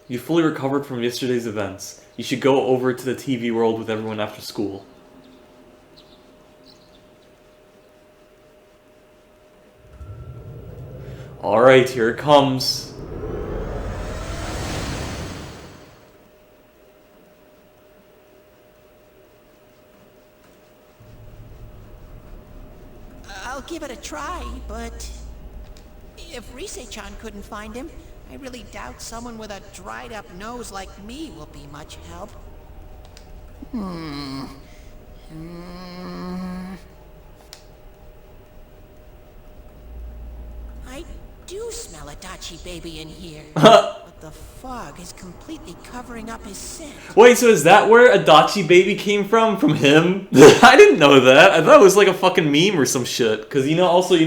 You fully recovered from yesterday's events. You should go over to the TV world with everyone after school. Alright, here it comes. I'll give it a try, but if Rise-chan couldn't find him, I really doubt someone with a dried-up nose like me will be much help. I do smell Adachi baby in here, but the fog is completely covering up his scent. Wait, so is that where Adachi baby came from? From him? I didn't know that. I thought it was like a fucking meme or some shit. Because, also,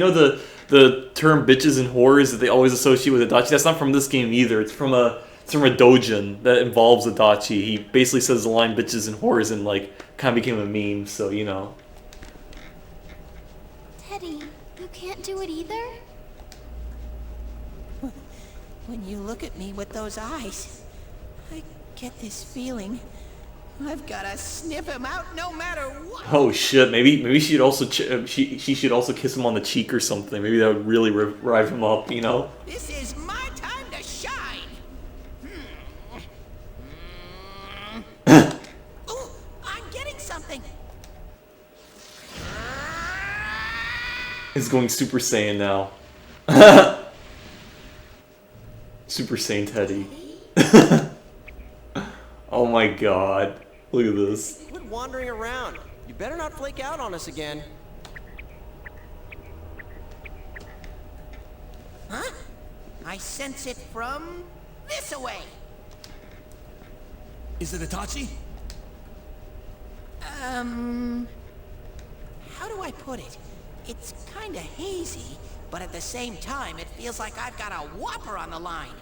the term bitches and whores that they always associate with Adachi? That's not from this game either. It's from a doujin that involves Adachi. He basically says the line bitches and whores and, kind of became a meme, so, Teddy, you can't do it either? When you look at me with those eyes, I get this feeling I've gotta sniff him out no matter what. Oh shit, maybe she'd also she should also kiss him on the cheek or something. Maybe that would really revive him up, This is my time to shine. Ooh, I'm getting something. He's going Super Saiyan now. Super Saiyan Teddy. Oh my god. Look at this. Quit wandering around. You better not flake out on us again. Huh? I sense it from this away. Is it Itachi? How do I put it? It's kinda hazy, but at the same time, it feels like I've got a whopper on the line.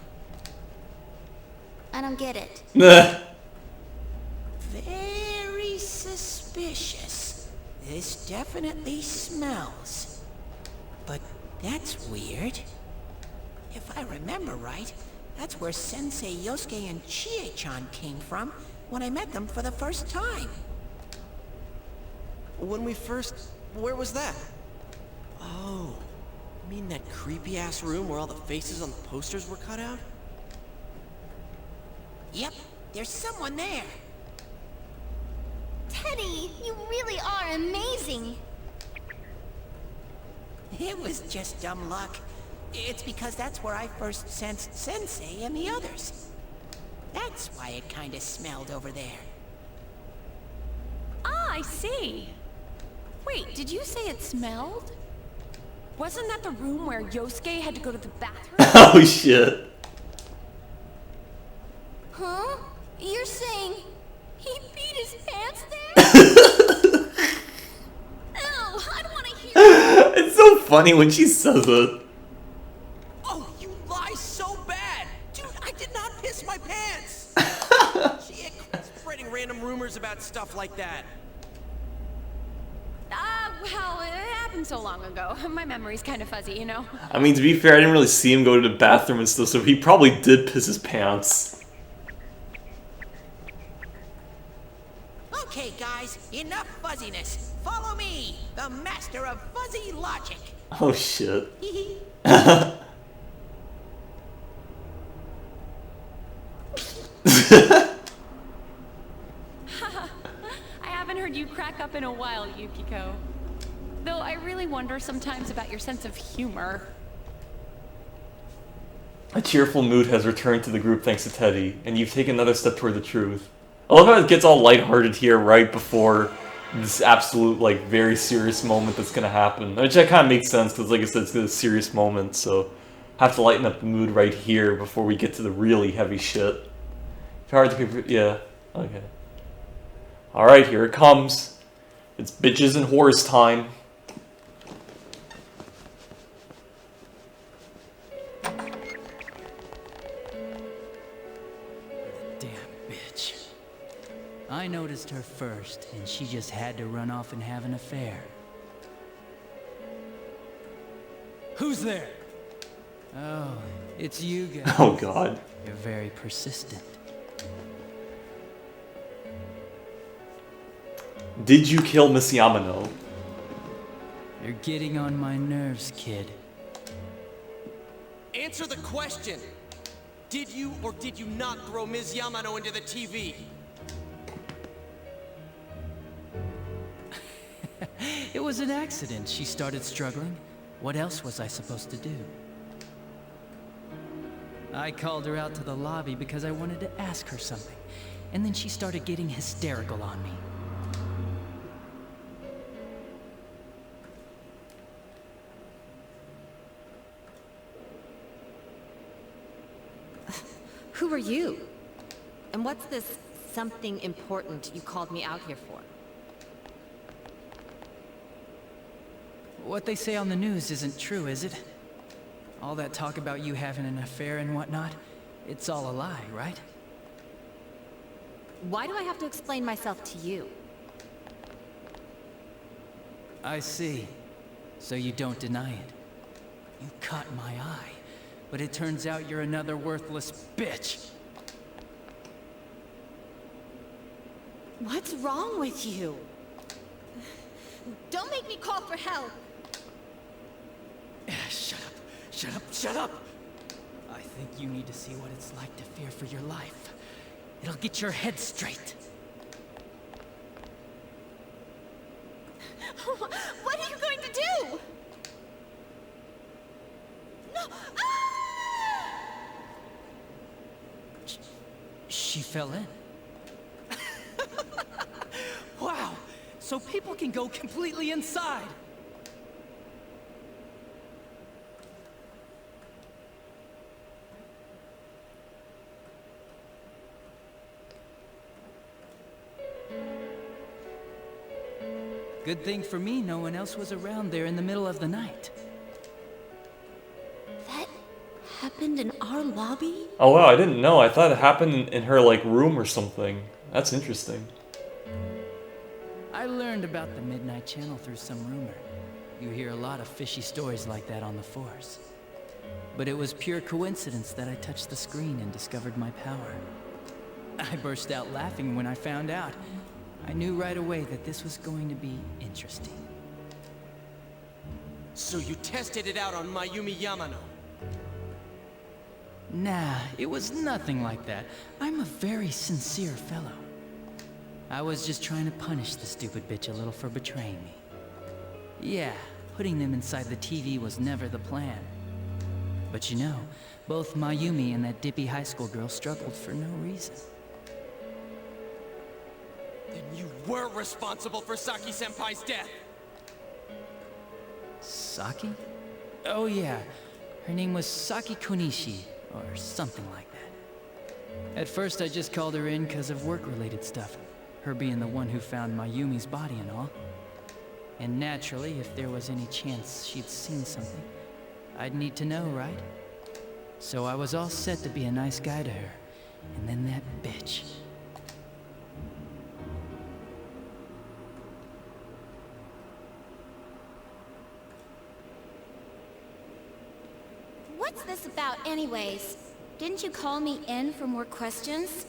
I don't get it. Very suspicious. This definitely smells. But that's weird. If I remember right, that's where Sensei Yosuke and Chie-chan came from when I met them for the first time. Where was that? Oh, you mean that creepy-ass room where all the faces on the posters were cut out? Yep, there's someone there. Teddy, you really are amazing. It was just dumb luck. It's because that's where I first sensed Sensei and the others. That's why it kinda smelled over there. Ah, I see. Wait, did you say it smelled? Wasn't that the room where Yosuke had to go to the bathroom? Oh shit. Huh? You're saying he beat his pants there? Ew, I don't want to hear it. It's so funny when she says it. Oh, you lie so bad! Dude, I did not piss my pants! She quit spreading random rumors about stuff like that. Well, it happened so long ago. My memory's kind of fuzzy, I mean, to be fair, I didn't really see him go to the bathroom and stuff, so he probably did piss his pants. Okay, guys, enough fuzziness. Follow me, the master of fuzzy logic. Oh shit. I haven't heard you crack up in a while, Yukiko. Though I really wonder sometimes about your sense of humor. A cheerful mood has returned to the group thanks to Teddy, and you've taken another step toward the truth. I love how it gets all lighthearted here right before this absolute, very serious moment that's gonna happen. Which that kind of makes sense, because like I said, it's a serious moment, so have to lighten up the mood right here before we get to the really heavy shit. Hard to be, yeah, okay. Alright, here it comes. It's bitches and whores time. I noticed her first, and she just had to run off and have an affair. Who's there? Oh, It's you guys. Oh god. You're very persistent. Did you kill Miss Yamano? You're getting on my nerves, kid. Answer the question. Did you or did you not throw Ms. Yamano into the TV? It was an accident. She started struggling. What else was I supposed to do? I called her out to the lobby because I wanted to ask her something. And then she started getting hysterical on me. Who are you? And what's this something important you called me out here for? What they say on the news isn't true, is it? All that talk about you having an affair and whatnot, it's all a lie, right? Why do I have to explain myself to you? I see. So you don't deny it. You caught my eye. But it turns out you're another worthless bitch. What's wrong with you? Don't make me call for help! Shut up, shut up, shut up! I think you need to see what it's like to fear for your life. It'll get your head straight. What are you going to do? No! Ah! She fell in. Wow, so people can go completely inside. Good thing for me, no one else was around there in the middle of the night. That happened in our lobby? Oh wow, I didn't know. I thought it happened in her like room or something. That's interesting. I learned about the Midnight Channel through some rumor. You hear a lot of fishy stories like that on the Force. But it was pure coincidence that I touched the screen and discovered my power. I burst out laughing when I found out. I knew right away that this was going to be interesting. So you tested it out on Mayumi Yamano? Nah, it was nothing like that. I'm a very sincere fellow. I was just trying to punish the stupid bitch a little for betraying me. Yeah, putting them inside the TV was never the plan. But you know, both Mayumi and that dippy high school girl struggled for no reason. Then you were responsible for Saki-senpai's death! Saki? Oh yeah, her name was Saki Konishi, or something like that. At first I just called her in because of work-related stuff, her being the one who found Mayumi's body and all. And naturally, if there was any chance she'd seen something, I'd need to know, right? So I was all set to be a nice guy to her, and then that bitch. What's this about anyways? Didn't you call me in for more questions?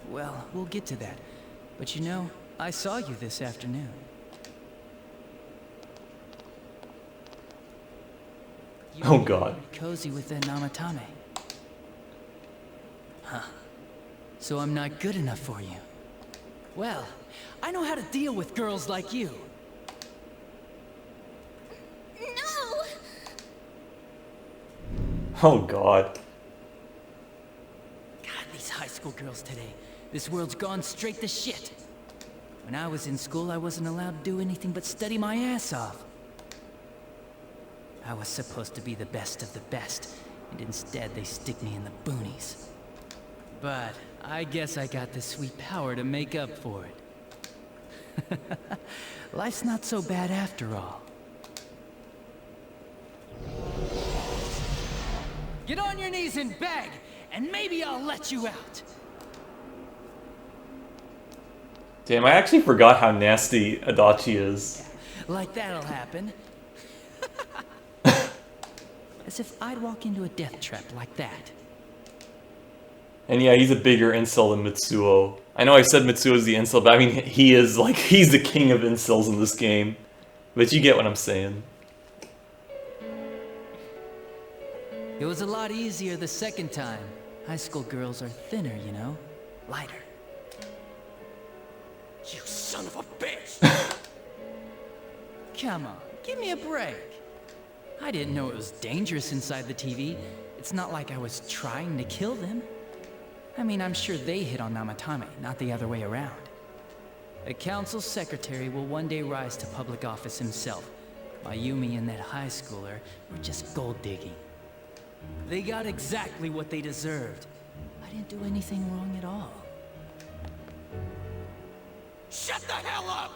Well, we'll get to that. But you know, I saw you this afternoon. You Oh god. were cozy with that Namatame. Huh. So I'm not good enough for you. Well, I know how to deal with girls like you. No! Oh god. God, these high school girls today. This world's gone straight to shit. When I was in school, I wasn't allowed to do anything but study my ass off. I was supposed to be the best of the best, and instead they stick me in the boonies. But I guess I got the sweet power to make up for it. Life's not so bad after all. Get on your knees and beg, and maybe I'll let you out. Damn, I actually forgot how nasty Adachi is. Like that'll happen. As if I'd walk into a death trap like that. And yeah, he's a bigger incel than Mitsuo. I know I said Mitsuo's the incel, but I mean, he is, like, he's the king of incels in this game. But you get what I'm saying. It was a lot easier the second time. High school girls are thinner, you know? Lighter. You son of a bitch! Come on, give me a break. I didn't know it was dangerous inside the TV. It's not like I was trying to kill them. I mean, I'm sure they hit on Namatame, not the other way around. A council secretary will one day rise to public office himself. Mayumi and that high schooler were just gold digging. They got exactly what they deserved. I didn't do anything wrong at all. Shut the hell up!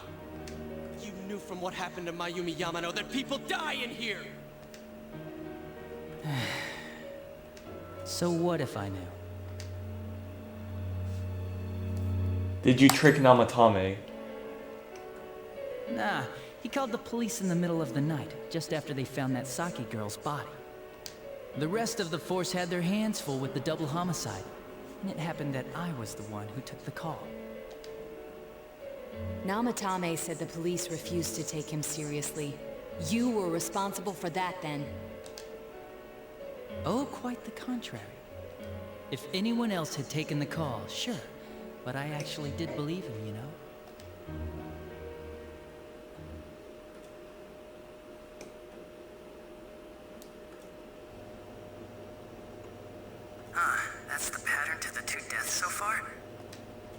You knew from what happened to Mayumi Yamano that people die in here! So what if I knew? Did you trick Namatame? Nah, he called the police in the middle of the night, just after they found that Saki girl's body. The rest of the force had their hands full with the double homicide, and it happened that I was the one who took the call. Namatame said the police refused to take him seriously. You were responsible for that then. Oh, quite the contrary. If anyone else had taken the call, sure. But I actually did believe him, you know? That's the pattern to the 2 deaths so far?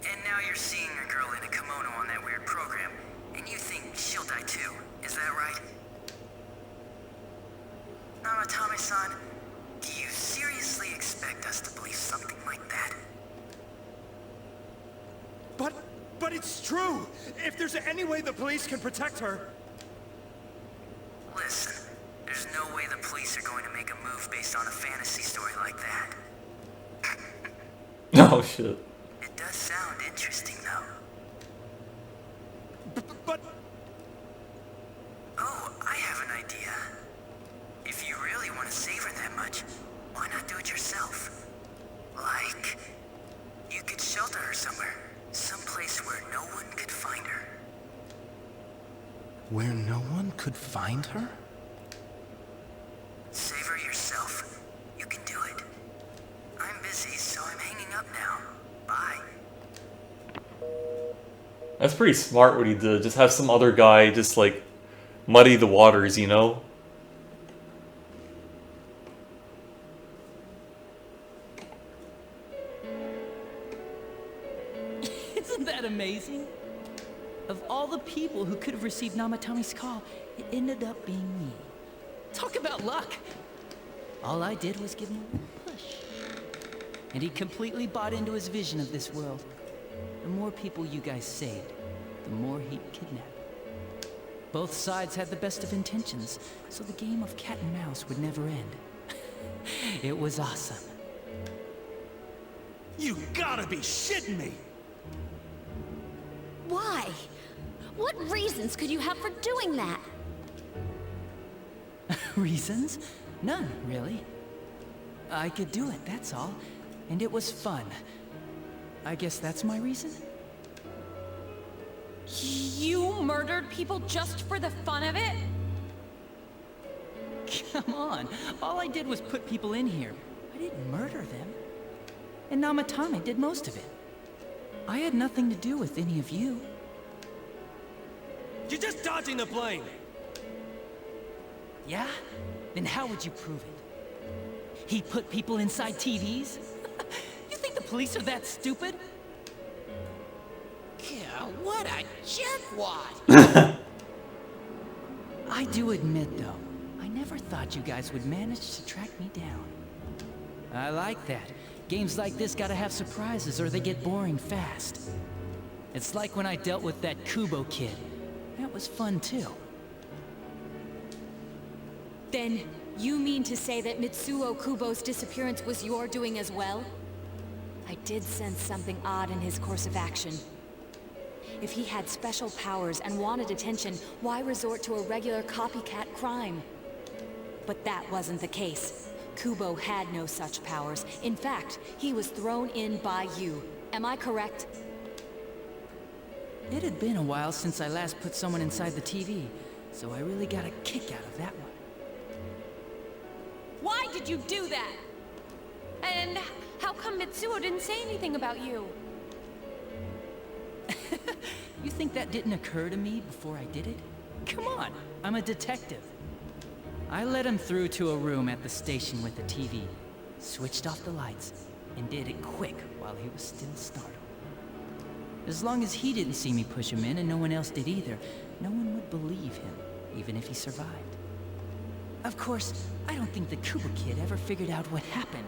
And now you're seeing a girl in a kimono on that weird program, and you think she'll die too, is that right? Namatame-san, do you seriously expect us to believe something like that? But it's true! If there's any way the police can protect her... Listen, there's no way the police are going to make a move based on a fantasy story like that. Oh shit. It does sound interesting, though. But... Oh, I have an idea. If you really want to save her that much, why not do it yourself? Like, you could shelter her somewhere. Someplace where no one could find her. Where no one could find her? Save her yourself. You can do it. I'm busy, so I'm hanging up now. Bye. That's pretty smart what he did. Just have some other guy just, like, muddy the waters, you know? Isn't that amazing? Of all the people who could have received Namatame's call, it ended up being me. Talk about luck! All I did was give him a little push. And he completely bought into his vision of this world. The more people you guys saved, the more he'd kidnap. Both sides had the best of intentions, so the game of cat and mouse would never end. It was awesome. You gotta be shitting me! Why? What reasons could you have for doing that? Reasons? None, really. I could do it, that's all. And it was fun. I guess that's my reason? You murdered people just for the fun of it? Come on, all I did was put people in here. I didn't murder them. And Namatame did most of it. I had nothing to do with any of you. You're just dodging the blame! Yeah? Then how would you prove it? He put people inside TVs? You think the police are that stupid? Yeah, what a jerkwad! I do admit, though, I never thought you guys would manage to track me down. I like that. Games like this gotta have surprises or they get boring fast. It's like when I dealt with that Kubo kid. That was fun, too. Then, you mean to say that Mitsuo Kubo's disappearance was your doing as well? I did sense something odd in his course of action. If he had special powers and wanted attention, why resort to a regular copycat crime? But that wasn't the case. Kubo had no such powers. In fact, he was thrown in by you. Am I correct? It had been a while since I last put someone inside the TV, so I really got a kick out of that one. Why did you do that? And how come Mitsuo didn't say anything about you? You think that didn't occur to me before I did it? Come on, I'm a detective. I led him through to a room at the station with the TV, switched off the lights, and did it quick while he was still startled. As long as he didn't see me push him in and no one else did either, no one would believe him, even if he survived. Of course, I don't think the Kubo kid ever figured out what happened.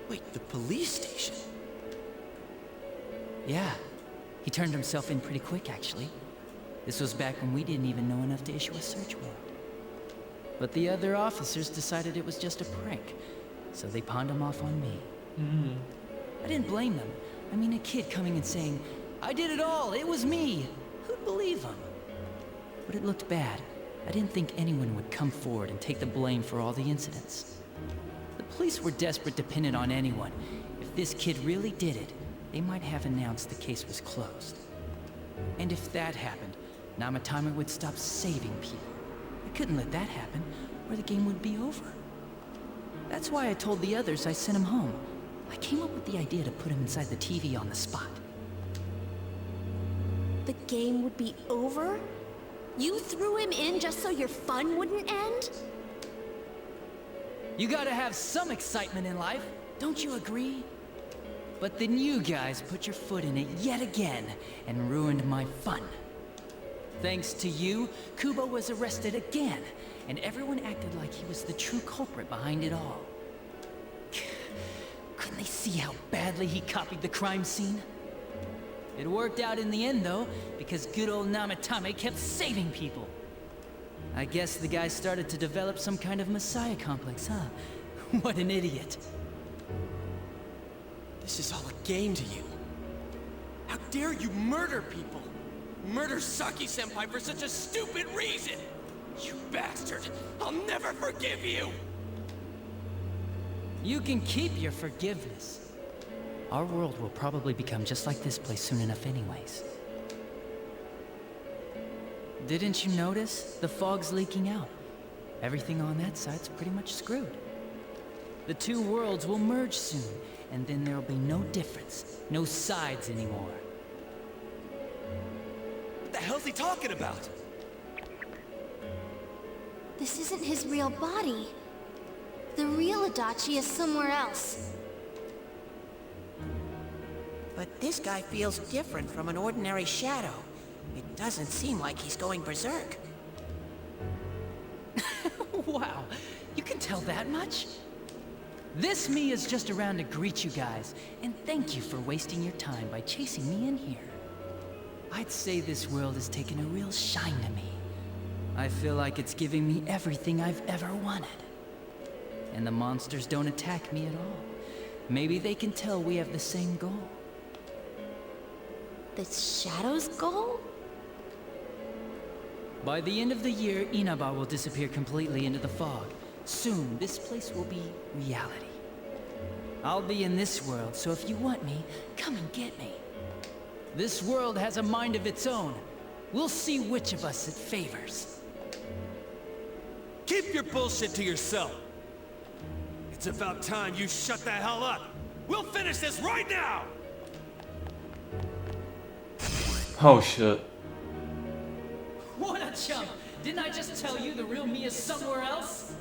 Wait, the police station? Yeah, he turned himself in pretty quick, actually. This was back when we didn't even know enough to issue a search warrant. But the other officers decided it was just a prank, so they pawned him off on me. I didn't blame them. I mean, a kid coming and saying, "I did it all, it was me." Who'd believe him? But it looked bad. I didn't think anyone would come forward and take the blame for all the incidents. The police were desperate to pin it on anyone. If this kid really did it, they might have announced the case was closed. And if that happened, Namatame would stop saving people. I couldn't let that happen, or the game would be over. That's why I told the others I sent him home. I came up with the idea to put him inside the TV on the spot. The game would be over? You threw him in just so your fun wouldn't end? You gotta have some excitement in life, don't you agree? But then you guys put your foot in it yet again and ruined my fun. Thanks to you, Kubo was arrested again, and everyone acted like he was the true culprit behind it all. Couldn't they see how badly he copied the crime scene? It worked out in the end, though, because good old Namatame kept saving people. I guess the guy started to develop some kind of messiah complex, huh? What an idiot. This is all a game to you. How dare you murder people? Murder Saki-senpai for such a stupid reason! You bastard! I'll never forgive you! You can keep your forgiveness. Our world will probably become just like this place soon enough anyways. Didn't you notice? The fog's leaking out. Everything on that side's pretty much screwed. The two worlds will merge soon, and then there'll be no difference, no sides anymore. What the hell's he talking about? This isn't his real body. The real Adachi is somewhere else. But this guy feels different from an ordinary shadow. It doesn't seem like he's going berserk. Wow, you can tell that much? This me is just around to greet you guys, and thank you for wasting your time by chasing me in here. I'd say this world has taken a real shine to me. I feel like it's giving me everything I've ever wanted. And the monsters don't attack me at all. Maybe they can tell we have the same goal. The Shadow's goal? By the end of the year, Inaba will disappear completely into the fog. Soon, this place will be reality. I'll be in this world, so if you want me, come and get me. This world has a mind of its own. We'll see which of us it favors. Keep your bullshit to yourself. It's about time you shut the hell up. We'll finish this right now! Oh shit. What a chump! Didn't I just tell you the real me is somewhere else?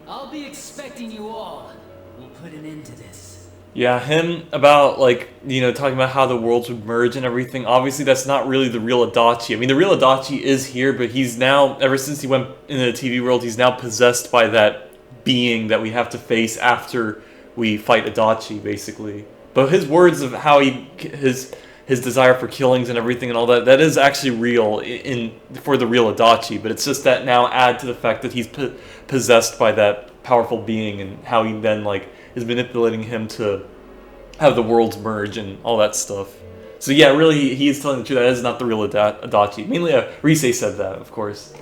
I'll be expecting you all. We'll put an end to this. Yeah, him about, like, you know, talking about how the worlds would merge and everything. Obviously, that's not really the real Adachi. I mean, the real Adachi is here, but he's now, ever since he went into the TV world, he's now possessed by that being that we have to face after we fight Adachi, basically. But his words of how his desire for killings and everything and all that, that is actually real for the real Adachi, but it's just that now add to the fact that he's possessed by that powerful being and how he then, like, is manipulating him to have the worlds merge and all that stuff. So yeah, really, he is telling the truth. That is not the real Adachi. Mainly, Rise said that, of course.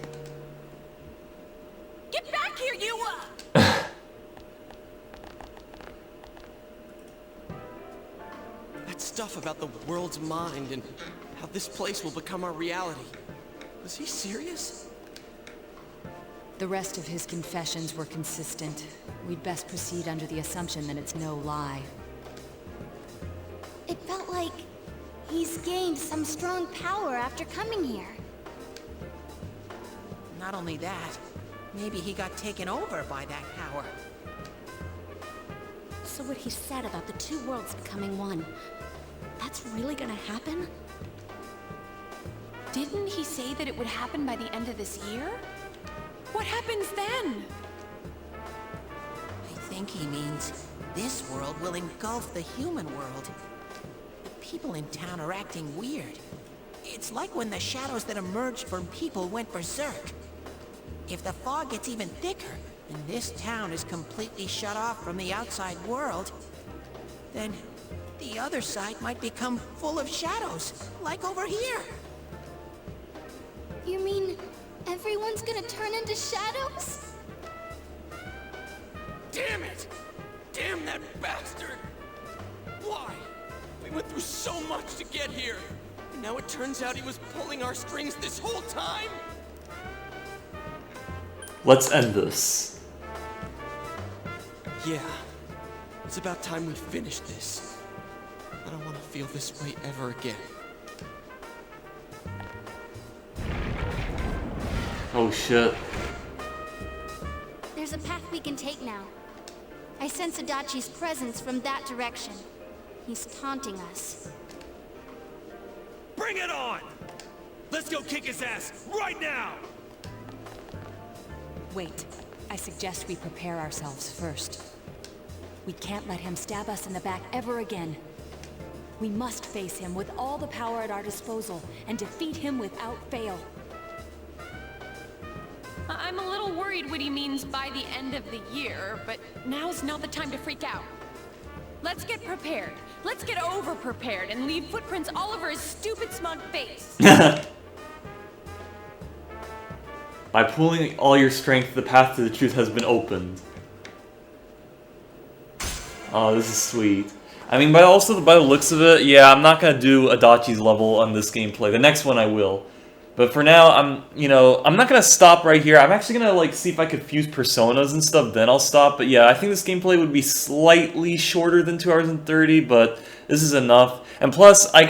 stuff about the world's mind and how this place will become our reality. Was he serious? The rest of his confessions were consistent. We'd best proceed under the assumption that it's no lie. It felt like he's gained some strong power after coming here. Not only that, maybe he got taken over by that power. So what he said about the two worlds becoming one, that's really gonna happen? Didn't he say that it would happen by the end of this year? What happens then? I think he means this world will engulf the human world. The people in town are acting weird. It's like when the shadows that emerged from people went berserk. If the fog gets even thicker, and this town is completely shut off from the outside world, then the other side might become full of shadows, like over here. You mean everyone's gonna turn into shadows? Damn it! Damn that bastard! Why? We went through so much to get here, and now it turns out he was pulling our strings this whole time? Let's end this. Yeah. It's about time we finish this. I don't want to feel this way ever again. Oh shit. There's a path we can take now. I sense Adachi's presence from that direction. He's taunting us. Bring it on! Let's go kick his ass right now! Wait. I suggest we prepare ourselves first. We can't let him stab us in the back ever again. We must face him with all the power at our disposal and defeat him without fail. I'm a little worried what he means by the end of the year, but now's not the time to freak out. Let's get prepared. Let's get over-prepared and leave footprints all over his stupid smug face. By pooling all your strength, the path to the truth has been opened. Oh, this is sweet. I mean, by the looks of it, yeah, I'm not gonna do Adachi's level on this gameplay. The next one I will. But for now, I'm not gonna stop right here. I'm actually gonna, like, see if I could fuse personas and stuff, then I'll stop. But yeah, I think this gameplay would be slightly shorter than 2 hours and 30, but this is enough. And plus, I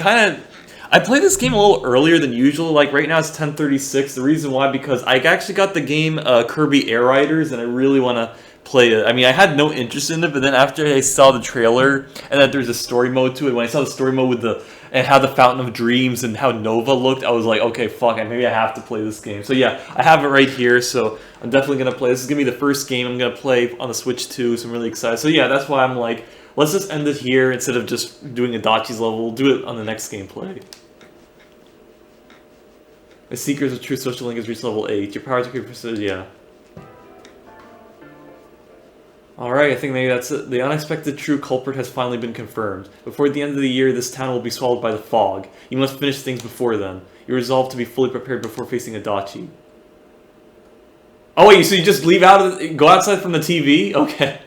played this game a little earlier than usual. Like, right now it's 10:36. The reason why, because I actually got the game Kirby Air Riders, and I really want to play it. I mean, I had no interest in it, but then after I saw the trailer, and that there's a story mode to it, when I saw the story mode with and how the Fountain of Dreams and how Nova looked, I was like, okay, fuck, maybe I have to play this game. So yeah, I have it right here, so I'm definitely going to play. This is going to be the first game I'm going to play on the Switch too, so I'm really excited. So yeah, that's why I'm like, let's just end it here instead of just doing Adachi's level. We'll do it on the next gameplay. The Seekers of True Social Link has reached level 8. Your powers are persisted, yeah. Alright, I think maybe that's it. The unexpected true culprit has finally been confirmed. Before the end of the year, this town will be swallowed by the fog. You must finish things before then. You resolve to be fully prepared before facing Adachi. Oh wait, so you just leave out, go outside from the TV? Okay.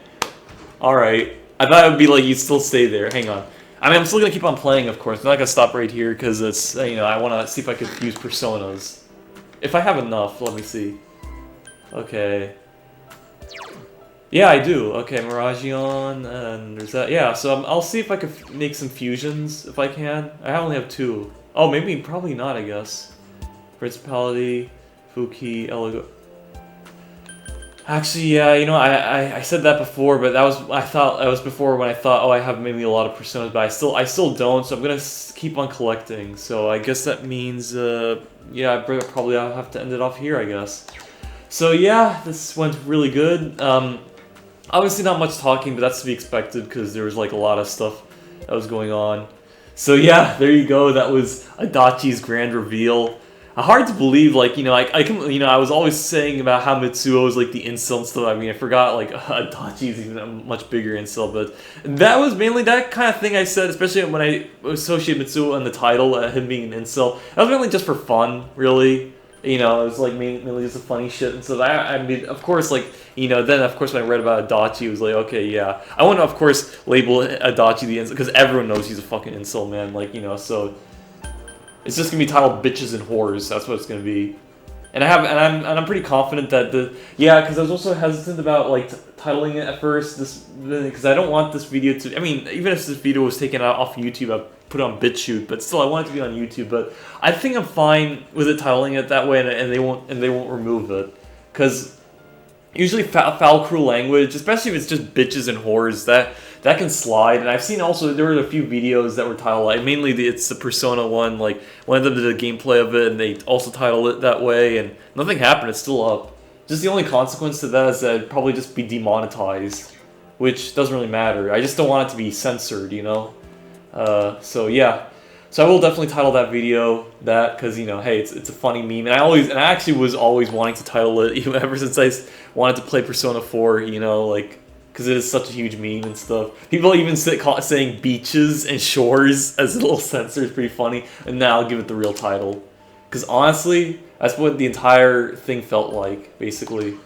Alright. I thought it would be like you'd still stay there. Hang on. I mean, I'm still gonna keep on playing, of course. I'm not gonna stop right here, because it's, I want to see if I could use personas. If I have enough, let me see. Okay. Yeah, I do. Okay, Miragion, and there's that. Yeah, so I'll see if I can make some fusions, if I can. I only have 2. Oh, maybe, probably not, I guess. Principality, Fuki, Eligo. Actually, yeah, I said that before, but that was before when I thought, oh, I have maybe a lot of personas, but I still don't, so I'm gonna keep on collecting. So I guess that means, yeah, probably I'll have to end it off here, I guess. So yeah, this went really good. Obviously not much talking, but that's to be expected because there was like a lot of stuff that was going on. So yeah, there you go. That was Adachi's grand reveal. Hard to believe, like, I was always saying about how Mitsuo is like the incel and stuff. I mean, I forgot like Adachi's even a much bigger incel, but that was mainly that kind of thing I said, especially when I associate Mitsuo in the title, him being an incel. That was mainly just for fun, really. You know, it was like mainly just the funny shit and stuff. I mean, of course, like, you know, then of course when I read about Adachi, it was like, okay, yeah, I want to of course label Adachi the incel because everyone knows he's a fucking incel, man. Like, you know, so it's just gonna be titled "Bitches and Whores." That's what it's gonna be. And I'm pretty confident that because I was also hesitant about like titling it at first because I don't want this video to. I mean, even if this video was taken out off YouTube, I'd put it on BitChute, but still I want it to be on YouTube. But I think I'm fine with it titling it that way, and they won't remove it because usually foul, cruel language, especially if it's just bitches and whores, that can slide. And I've seen also there were a few videos that were titled like mainly it's the Persona one, like one of them did a gameplay of it, and they also titled it that way, and nothing happened. It's still up. Just the only consequence to that is that it'd probably just be demonetized, which doesn't really matter. I just don't want it to be censored, you know. So yeah. So I will definitely title that video that because you know, hey, it's a funny meme, and I actually was always wanting to title it even ever since I wanted to play Persona 4, you know, like because it is such a huge meme and stuff. People even saying beaches and shores as a little censor is pretty funny, and now I'll give it the real title because honestly, that's what the entire thing felt like, basically.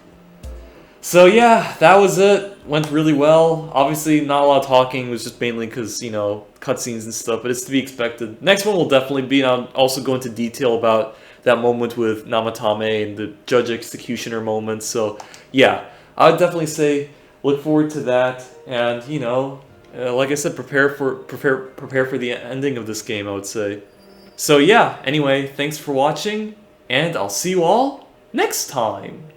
So yeah, that was it. Went really well. Obviously, not a lot of talking. It was just mainly because, you know, cutscenes and stuff, but it's to be expected. Next one will definitely be, and I'll also go into detail about that moment with Namatame and the judge executioner moment. So yeah, I would definitely say look forward to that. And, you know, like I said, prepare for the ending of this game, I would say. So yeah, anyway, thanks for watching, and I'll see you all next time.